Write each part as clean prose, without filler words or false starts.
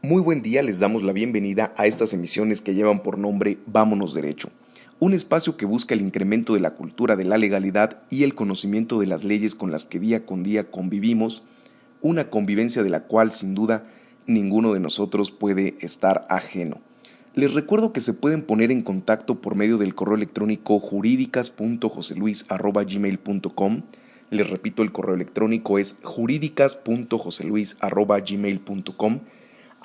Muy buen día, les damos la bienvenida a estas emisiones que llevan por nombre Vámonos Derecho, un espacio que busca el incremento de la cultura de la legalidad y el conocimiento de las leyes con las que día con día convivimos, una convivencia de la cual sin duda ninguno de nosotros puede estar ajeno. Les recuerdo que se pueden poner en contacto por medio del correo electrónico juridicas.joseluis@gmail.com. Les repito, el correo electrónico es juridicas.joseluis@gmail.com.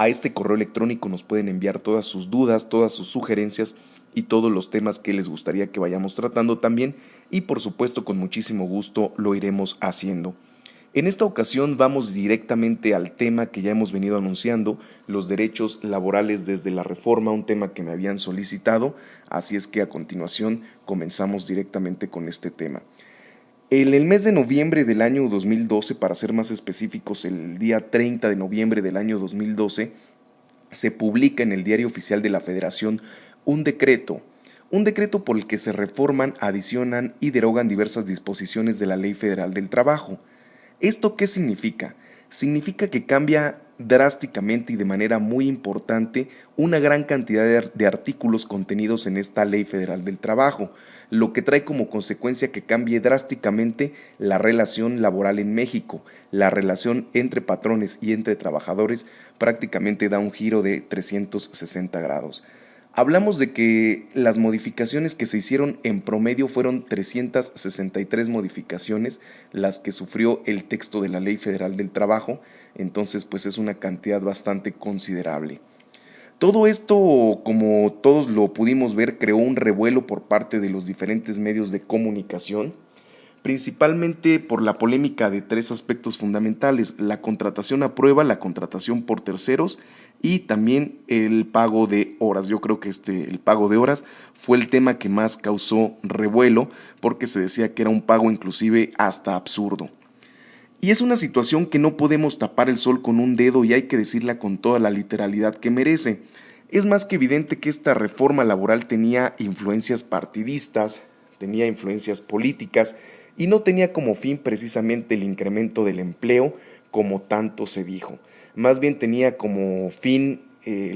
A este correo electrónico nos pueden enviar todas sus dudas, todas sus sugerencias y todos los temas que les gustaría que vayamos tratando también, y por supuesto con muchísimo gusto lo iremos haciendo. En esta ocasión vamos directamente al tema que ya hemos venido anunciando, los derechos laborales desde la reforma, un tema que me habían solicitado, así es que a continuación comenzamos directamente con este tema. En el mes de noviembre del año 2012, para ser más específicos, el día 30 de noviembre del año 2012, se publica en el Diario Oficial de la Federación un decreto por el que se reforman, adicionan y derogan diversas disposiciones de la Ley Federal del Trabajo. ¿Esto qué significa? Significa que cambia drásticamente y de manera muy importante una gran cantidad de artículos contenidos en esta Ley Federal del Trabajo, lo que trae como consecuencia que cambie drásticamente la relación laboral en México. La relación entre patrones y entre trabajadores prácticamente da un giro de 360 grados. Hablamos de que las modificaciones que se hicieron en promedio fueron 363 modificaciones las que sufrió el texto de la Ley Federal del Trabajo, entonces pues es una cantidad bastante considerable. Todo esto, como todos lo pudimos ver, creó un revuelo por parte de los diferentes medios de comunicación, principalmente por la polémica de tres aspectos fundamentales: la contratación a prueba, la contratación por terceros y también el pago de horas. Yo creo que el pago de horas fue el tema que más causó revuelo, porque se decía que era un pago inclusive hasta absurdo. Y es una situación que no podemos tapar el sol con un dedo y hay que decirla con toda la literalidad que merece. Es más que evidente que esta reforma laboral tenía influencias partidistas, tenía influencias políticas y no tenía como fin precisamente el incremento del empleo como tanto se dijo. Más bien tenía como fin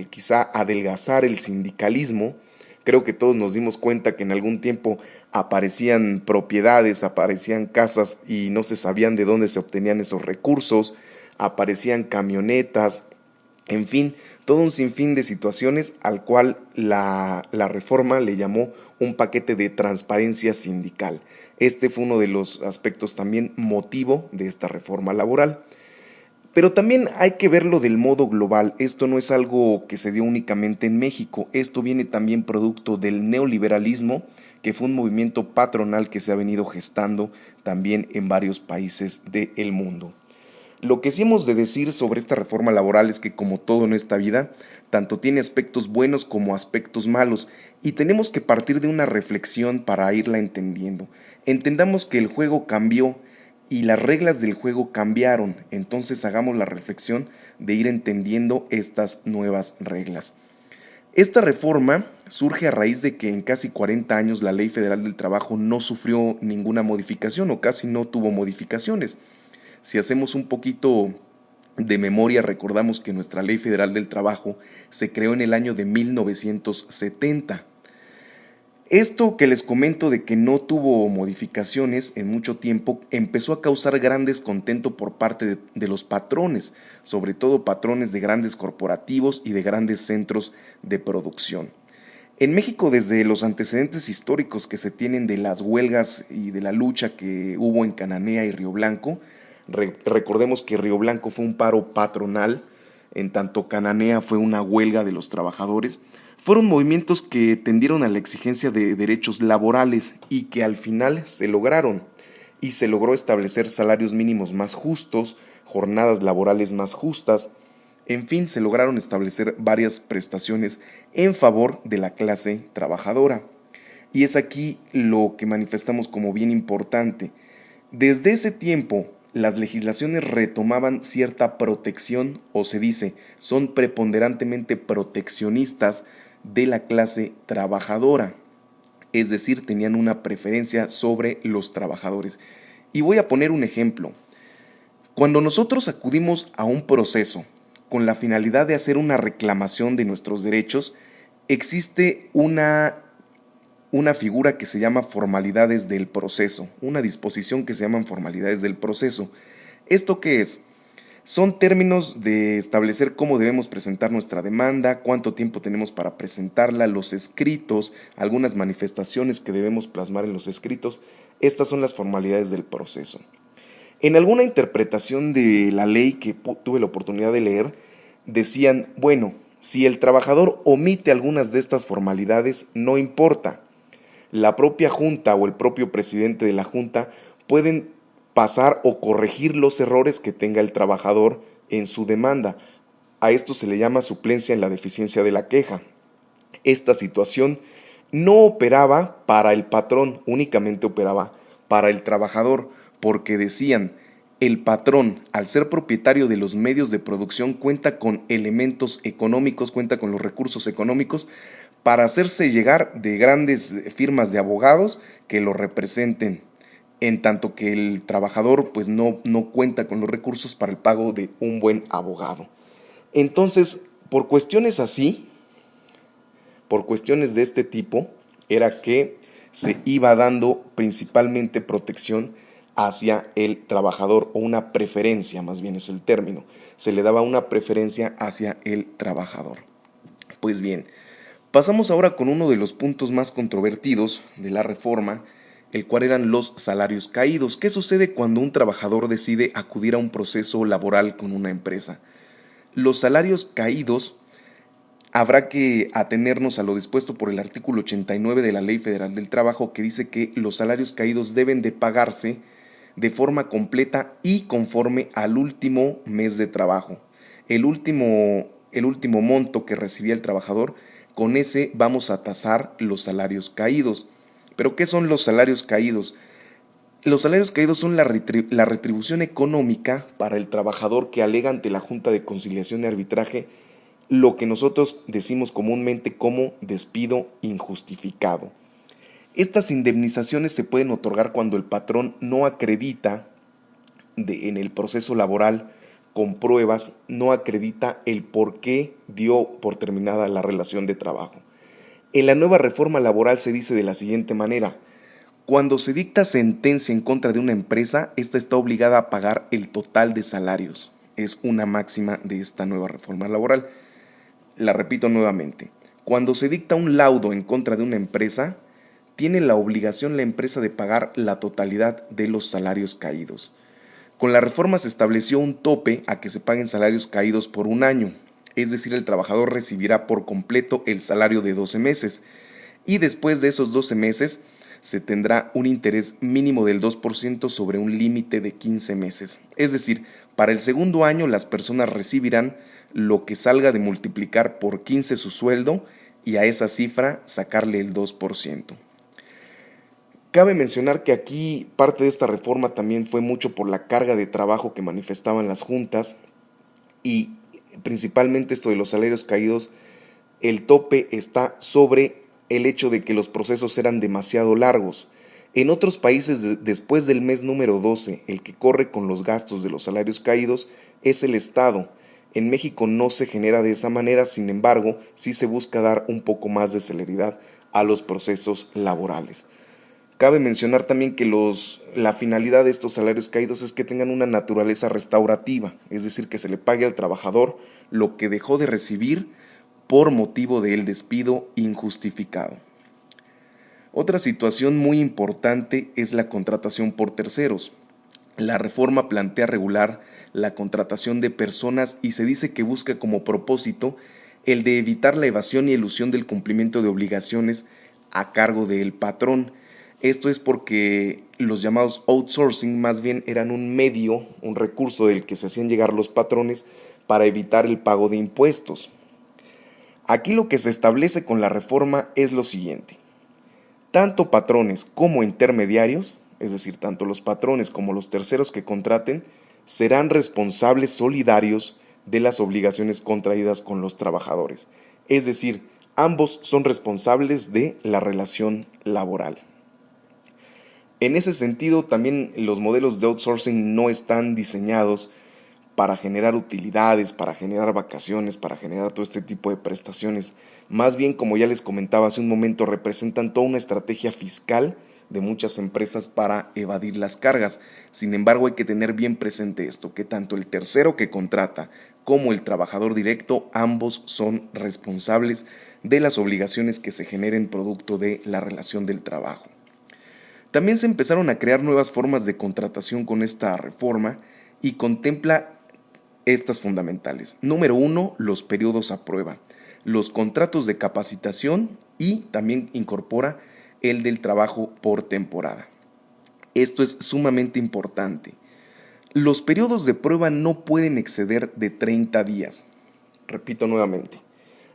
quizá adelgazar el sindicalismo. Creo que todos nos dimos cuenta que en algún tiempo aparecían propiedades, aparecían casas y no se sabían de dónde se obtenían esos recursos, aparecían camionetas, en fin, todo un sinfín de situaciones al cual la reforma le llamó un paquete de transparencia sindical. Este fue uno de los aspectos también motivo de esta reforma laboral. Pero también hay que verlo del modo global. Esto no es algo que se dio únicamente en México. Esto viene también producto del neoliberalismo, que fue un movimiento patronal que se ha venido gestando también en varios países del mundo. Lo que sí hemos de decir sobre esta reforma laboral es que, como todo en esta vida, tanto tiene aspectos buenos como aspectos malos, y tenemos que partir de una reflexión para irla entendiendo. Entendamos que el juego cambió y las reglas del juego cambiaron, entonces hagamos la reflexión de ir entendiendo estas nuevas reglas. Esta reforma surge a raíz de que en casi 40 años la Ley Federal del Trabajo no sufrió ninguna modificación o casi no tuvo modificaciones. Si hacemos un poquito de memoria, recordamos que nuestra Ley Federal del Trabajo se creó en el año de 1970. Esto que les comento de que no tuvo modificaciones en mucho tiempo empezó a causar gran descontento por parte de los patrones, sobre todo patrones de grandes corporativos y de grandes centros de producción. En México, desde los antecedentes históricos que se tienen de las huelgas y de la lucha que hubo en Cananea y Río Blanco, recordemos que Río Blanco fue un paro patronal, en tanto Cananea fue una huelga de los trabajadores. Fueron movimientos que tendieron a la exigencia de derechos laborales y que al final se lograron. Y se logró establecer salarios mínimos más justos, jornadas laborales más justas. En fin, se lograron establecer varias prestaciones en favor de la clase trabajadora. Y es aquí lo que manifestamos como bien importante. Desde ese tiempo, las legislaciones retomaban cierta protección, o se dice, son preponderantemente proteccionistas de la clase trabajadora, es decir, tenían una preferencia sobre los trabajadores. Y voy a poner un ejemplo. Cuando nosotros acudimos a un proceso, con la finalidad de hacer una reclamación de nuestros derechos, existe una figura que se llama formalidades del proceso, una disposición que se llaman formalidades del proceso. ¿Esto qué es? Son términos de establecer cómo debemos presentar nuestra demanda, cuánto tiempo tenemos para presentarla, los escritos, algunas manifestaciones que debemos plasmar en los escritos. Estas son las formalidades del proceso. En alguna interpretación de la ley que tuve la oportunidad de leer, decían, bueno, si el trabajador omite algunas de estas formalidades, no importa. La propia junta o el propio presidente de la junta pueden pasar o corregir los errores que tenga el trabajador en su demanda. A esto se le llama suplencia en la deficiencia de la queja. Esta situación no operaba para el patrón, únicamente operaba para el trabajador, porque decían, el patrón, al ser propietario de los medios de producción, cuenta con elementos económicos, cuenta con los recursos económicos para hacerse llegar de grandes firmas de abogados que lo representen, en tanto que el trabajador pues no cuenta con los recursos para el pago de un buen abogado. Entonces, por cuestiones así, por cuestiones de este tipo, era que se iba dando principalmente protección hacia el trabajador, o una preferencia, más bien es el término. Se le daba una preferencia hacia el trabajador. Pues bien, pasamos ahora con uno de los puntos más controvertidos de la reforma, el cual eran los salarios caídos. ¿Qué sucede cuando un trabajador decide acudir a un proceso laboral con una empresa? Los salarios caídos, habrá que atenernos a lo dispuesto por el artículo 89 de la Ley Federal del Trabajo, que dice que los salarios caídos deben de pagarse de forma completa y conforme al último mes de trabajo. El último monto que recibía el trabajador, con ese vamos a tasar los salarios caídos. ¿Pero qué son los salarios caídos? Los salarios caídos son la retribución económica para el trabajador que alega ante la Junta de Conciliación y Arbitraje lo que nosotros decimos comúnmente como despido injustificado. Estas indemnizaciones se pueden otorgar cuando el patrón no acredita en el proceso laboral con pruebas, no acredita el por qué dio por terminada la relación de trabajo. En la nueva reforma laboral se dice de la siguiente manera: cuando se dicta sentencia en contra de una empresa, esta está obligada a pagar el total de salarios. Es una máxima de esta nueva reforma laboral. La repito nuevamente: cuando se dicta un laudo en contra de una empresa, tiene la obligación la empresa de pagar la totalidad de los salarios caídos. Con la reforma se estableció un tope a que se paguen salarios caídos por un año, es decir, el trabajador recibirá por completo el salario de 12 meses, y después de esos 12 meses se tendrá un interés mínimo del 2% sobre un límite de 15 meses. Es decir, para el segundo año las personas recibirán lo que salga de multiplicar por 15 su sueldo y a esa cifra sacarle el 2%. Cabe mencionar que aquí parte de esta reforma también fue mucho por la carga de trabajo que manifestaban las juntas, y principalmente esto de los salarios caídos, el tope está sobre el hecho de que los procesos eran demasiado largos. En otros países, después del mes número 12, el que corre con los gastos de los salarios caídos es el Estado. En México no se genera de esa manera, sin embargo, sí se busca dar un poco más de celeridad a los procesos laborales. Cabe mencionar también que la finalidad de estos salarios caídos es que tengan una naturaleza restaurativa, es decir, que se le pague al trabajador lo que dejó de recibir por motivo del despido injustificado. Otra situación muy importante es la contratación por terceros. La reforma plantea regular la contratación de personas y se dice que busca como propósito el de evitar la evasión y elusión del cumplimiento de obligaciones a cargo del patrón. Esto es porque los llamados outsourcing más bien eran un medio, un recurso del que se hacían llegar los patrones para evitar el pago de impuestos. Aquí lo que se establece con la reforma es lo siguiente: tanto patrones como intermediarios, es decir, tanto los patrones como los terceros que contraten, serán responsables solidarios de las obligaciones contraídas con los trabajadores. Es decir, ambos son responsables de la relación laboral. En ese sentido, también los modelos de outsourcing no están diseñados para generar utilidades, para generar vacaciones, para generar todo este tipo de prestaciones. Más bien, como ya les comentaba hace un momento, representan toda una estrategia fiscal de muchas empresas para evadir las cargas. Sin embargo, hay que tener bien presente esto, que tanto el tercero que contrata como el trabajador directo, ambos son responsables de las obligaciones que se generen producto de la relación del trabajo. También se empezaron a crear nuevas formas de contratación con esta reforma y contempla estas fundamentales. Número 1, los periodos a prueba, los contratos de capacitación y también incorpora el del trabajo por temporada. Esto es sumamente importante. Los periodos de prueba no pueden exceder de 30 días. Repito nuevamente,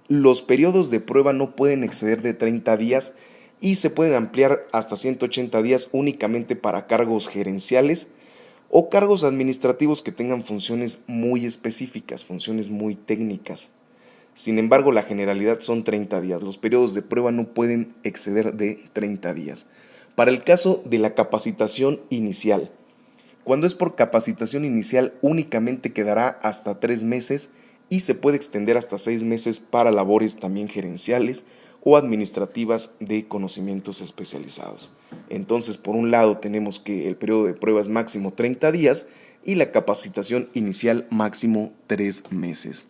los periodos de prueba no pueden exceder de 30 días y se pueden ampliar hasta 180 días únicamente para cargos gerenciales o cargos administrativos que tengan funciones muy específicas, funciones muy técnicas. Sin embargo, la generalidad son 30 días. Los periodos de prueba no pueden exceder de 30 días. Para el caso de la capacitación inicial, cuando es por capacitación inicial únicamente quedará hasta 3 meses y se puede extender hasta 6 meses para labores también gerenciales o administrativas de conocimientos especializados. Entonces, por un lado tenemos que el periodo de prueba es máximo 30 días y la capacitación inicial máximo 3 meses.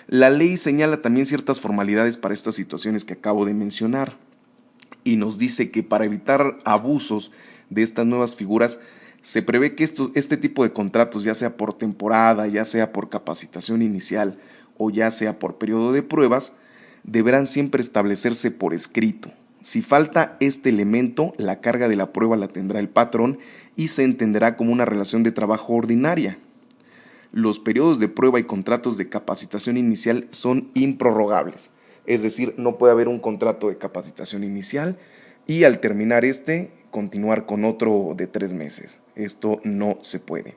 La ley señala también ciertas formalidades para estas situaciones que acabo de mencionar y nos dice que para evitar abusos de estas nuevas figuras se prevé que este tipo de contratos, ya sea por temporada, ya sea por capacitación inicial o ya sea por periodo de pruebas, deberán siempre establecerse por escrito. Si falta este elemento, la carga de la prueba la tendrá el patrón y se entenderá como una relación de trabajo ordinaria. Los periodos de prueba y contratos de capacitación inicial son improrrogables, es decir, no puede haber un contrato de capacitación inicial y al terminar continuar con otro de 3 meses. Esto no se puede.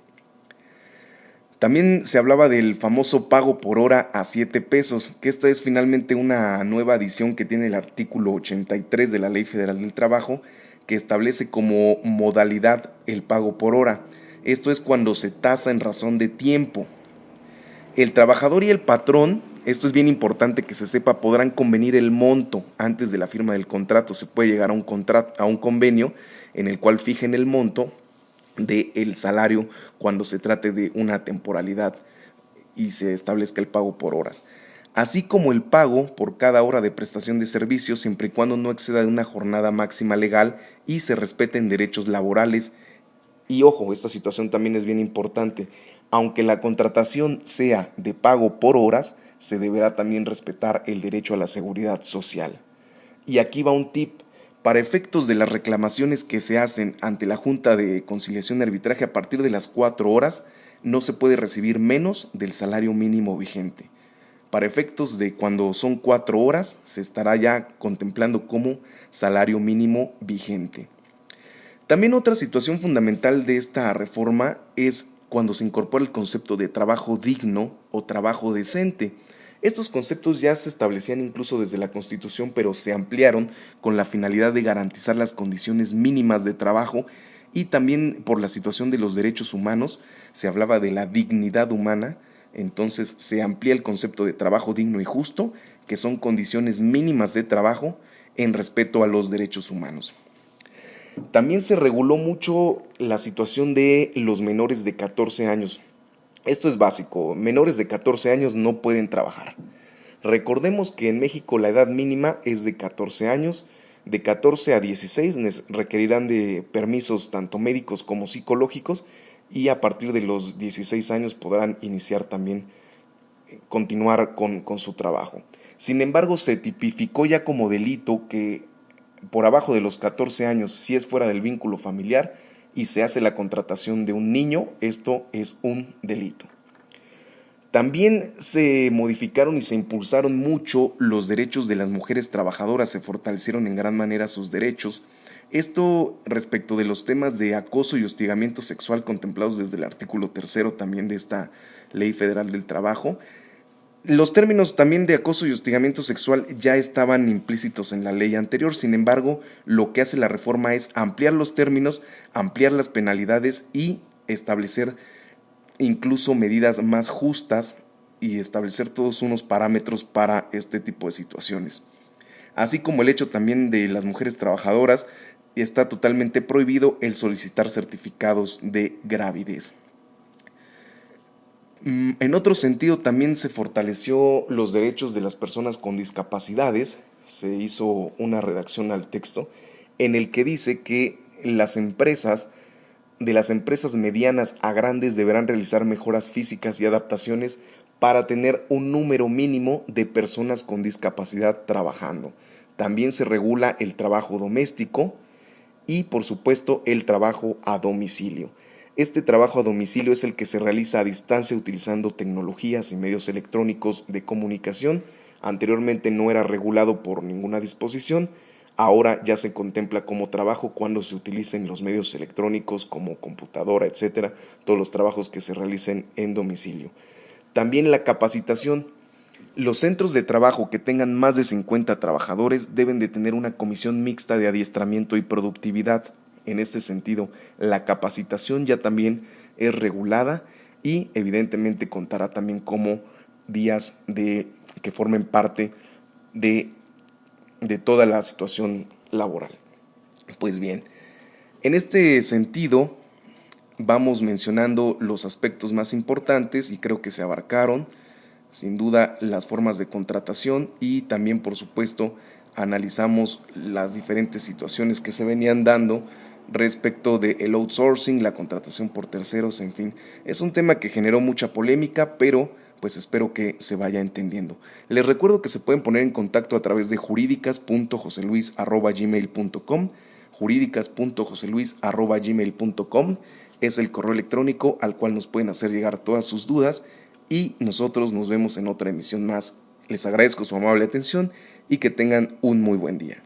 También se hablaba del famoso pago por hora a 7 pesos, que esta es finalmente una nueva adición que tiene el artículo 83 de la Ley Federal del Trabajo, que establece como modalidad el pago por hora. Esto es cuando se tasa en razón de tiempo. El trabajador y el patrón, esto es bien importante que se sepa, podrán convenir el monto antes de la firma del contrato. Se puede llegar a un convenio en el cual fijen el monto del salario cuando se trate de una temporalidad y se establezca el pago por horas, así como el pago por cada hora de prestación de servicios siempre y cuando no exceda de una jornada máxima legal y se respeten derechos laborales. Y ojo, esta situación también es bien importante, aunque la contratación sea de pago por horas, se deberá también respetar el derecho a la seguridad social. Y aquí va un tip. Para efectos de las reclamaciones que se hacen ante la Junta de Conciliación y Arbitraje a partir de las 4 horas, no se puede recibir menos del salario mínimo vigente. Para efectos de cuando son 4 horas, se estará ya contemplando como salario mínimo vigente. También otra situación fundamental de esta reforma es cuando se incorpora el concepto de trabajo digno o trabajo decente. Estos conceptos ya se establecían incluso desde la Constitución, pero se ampliaron con la finalidad de garantizar las condiciones mínimas de trabajo y también por la situación de los derechos humanos, se hablaba de la dignidad humana, entonces se amplía el concepto de trabajo digno y justo, que son condiciones mínimas de trabajo en respeto a los derechos humanos. También se reguló mucho la situación de los menores de 14 años. Esto es básico, menores de 14 años no pueden trabajar. Recordemos que en México la edad mínima es de 14 años, de 14 a 16 requerirán de permisos tanto médicos como psicológicos y a partir de los 16 años podrán iniciar también, continuar con su trabajo. Sin embargo, se tipificó ya como delito que por abajo de los 14 años, si es fuera del vínculo familiar y se hace la contratación de un niño, esto es un delito. También se modificaron y se impulsaron mucho los derechos de las mujeres trabajadoras, se fortalecieron en gran manera sus derechos. Esto respecto de los temas de acoso y hostigamiento sexual contemplados desde el artículo 3 también de esta Ley Federal del Trabajo. Los términos también de acoso y hostigamiento sexual ya estaban implícitos en la ley anterior, sin embargo, lo que hace la reforma es ampliar los términos, ampliar las penalidades y establecer incluso medidas más justas y establecer todos unos parámetros para este tipo de situaciones. Así como el hecho también de las mujeres trabajadoras, está totalmente prohibido el solicitar certificados de gravidez. En otro sentido, también se fortaleció los derechos de las personas con discapacidades. Se hizo una redacción al texto en el que dice que de las empresas medianas a grandes deberán realizar mejoras físicas y adaptaciones para tener un número mínimo de personas con discapacidad trabajando. También se regula el trabajo doméstico y, por supuesto, el trabajo a domicilio. Este trabajo a domicilio es el que se realiza a distancia utilizando tecnologías y medios electrónicos de comunicación. Anteriormente no era regulado por ninguna disposición. Ahora ya se contempla como trabajo cuando se utilicen los medios electrónicos como computadora, etcétera, todos los trabajos que se realicen en domicilio. También la capacitación. Los centros de trabajo que tengan más de 50 trabajadores deben de tener una comisión mixta de adiestramiento y productividad. En este sentido, la capacitación ya también es regulada y evidentemente contará también como días que formen parte de, de toda la situación laboral. Pues bien, en este sentido vamos mencionando los aspectos más importantes y creo que se abarcaron. Sin duda, las formas de contratación y también, por supuesto, analizamos las diferentes situaciones que se venían dando respecto del outsourcing, la contratación por terceros, en fin. Es un tema que generó mucha polémica, pero pues espero que se vaya entendiendo. Les recuerdo que se pueden poner en contacto a través de juridicas.joseluis@gmail.com. juridicas.joseluis@gmail.com es el correo electrónico al cual nos pueden hacer llegar todas sus dudas y nosotros nos vemos en otra emisión más. Les agradezco su amable atención y que tengan un muy buen día.